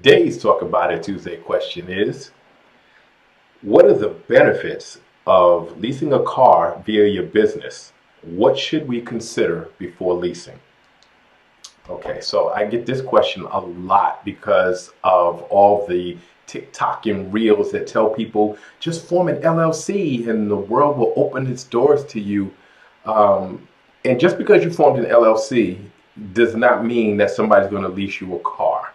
Today's Talk About It Tuesday question is, what are the benefits of leasing a car via your business? What should we consider before leasing? Okay, so I get this question a lot because of all the TikTok and reels that tell people just form an LLC and the world will open its doors to you. And just because you formed an LLC does not mean that somebody's going to lease you a car.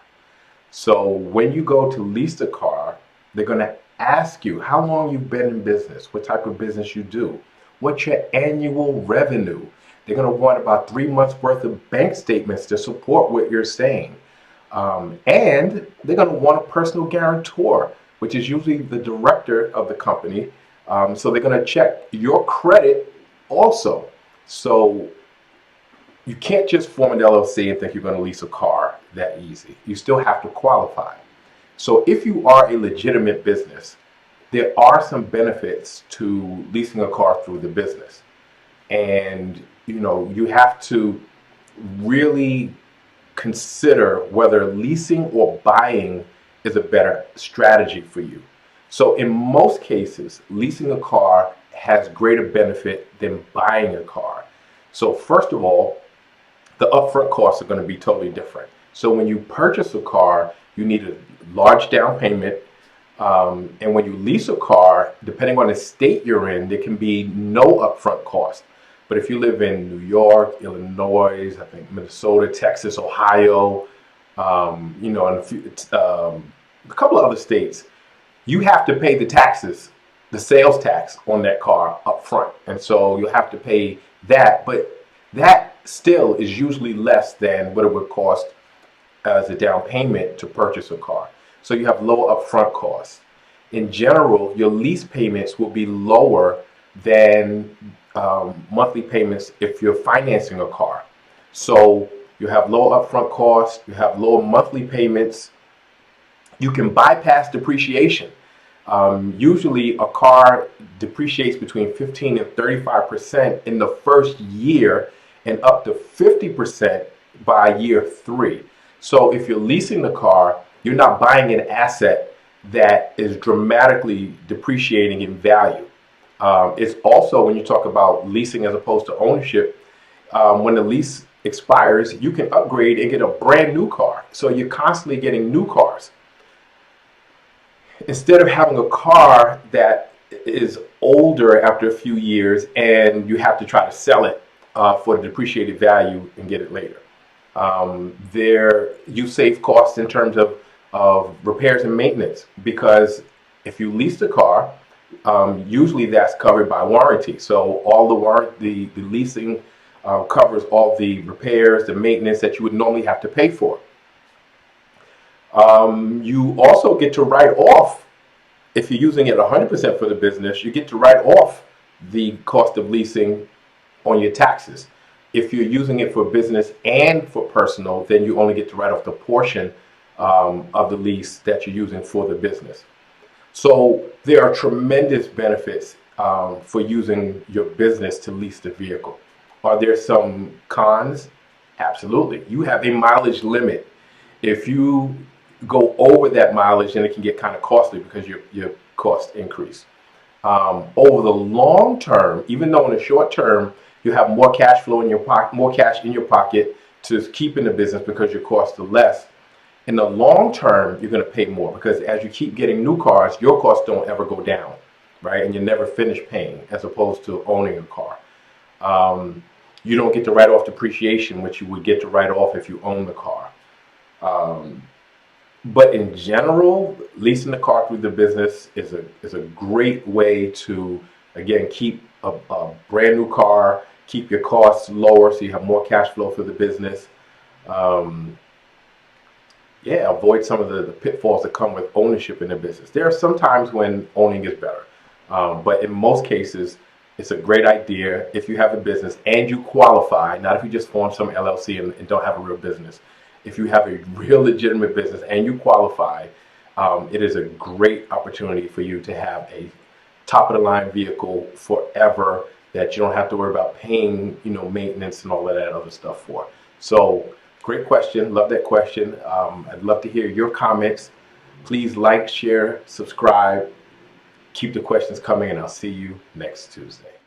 So when you go to lease the car, they're going to ask you how long you've been in business, what type of business you do, what's your annual revenue. They're going to want about 3 months worth of bank statements to support what you're saying. And they're going to want a personal guarantor, which is usually the director of the company. So they're going to check your credit also. So you can't just form an LLC and think you're going to lease a car that easy. You still have to qualify. So if you are a legitimate business, there are some benefits to leasing a car through the business. And you have to really consider whether leasing or buying is a better strategy for you. So in most cases, leasing a car has greater benefit than buying a car. So first of all, the upfront costs are going to be totally different. So when you purchase a car, you need a large down payment. And when you lease a car, depending on the state you're in, there can be no upfront cost. But if you live in New York, Illinois, I think Minnesota, Texas, Ohio, and a couple of other states, you have to pay the taxes, the sales tax on that car up front. And so you'll have to pay that. But that still is usually less than what it would cost as a down payment to purchase a car. So you have lower upfront costs. In general, your lease payments will be lower than monthly payments if you're financing a car. So you have lower upfront costs, you have lower monthly payments. You can bypass depreciation. Usually a car depreciates between 15 and 35% in the first year and up to 50% by year 3. So if you're leasing the car, you're not buying an asset that is dramatically depreciating in value. It's also, when you talk about leasing as opposed to ownership, when the lease expires, you can upgrade and get a brand new car. So you're constantly getting new cars. Instead of having a car that is older after a few years and you have to try to sell it for the depreciated value and get it later. You save costs in terms of repairs and maintenance, because if you lease the car, usually that's covered by warranty. So all the leasing covers all the repairs, the maintenance that you would normally have to pay for. You also get to write off, if you're using it 100% for the business, you get to write off the cost of leasing on your taxes. If you're using it for business and for personal, then you only get to write off the portion of the lease that you're using for the business. So there are tremendous benefits for using your business to lease the vehicle. Are there some cons? Absolutely. You have a mileage limit. If you go over that mileage, then it can get kind of costly because your costs increase. Over the long term, even though in the short term you have more cash flow in your pocket, more cash in your pocket to keep in the business because your costs are less. In the long term, you're going to pay more because as you keep getting new cars, your costs don't ever go down, right? And you never finish paying, as opposed to owning a car. You don't get to write off depreciation, which you would get to write off if you own the car. But in general, leasing the car through the business is a great way to, again, keep a brand new car, keep your costs lower so you have more cash flow for the business. Avoid some of the pitfalls that come with ownership in the business. There are some times when owning is better, but in most cases, it's a great idea if you have a business and you qualify, not if you just form some LLC and don't have a real business. If you have a real legitimate business and you qualify, it is a great opportunity for you to have a top of the line vehicle forever that you don't have to worry about paying, maintenance and all of that other stuff for. So Great question. Love that question. I'd love to hear your comments. Please like, share, subscribe. Keep the questions coming, and I'll see you next Tuesday.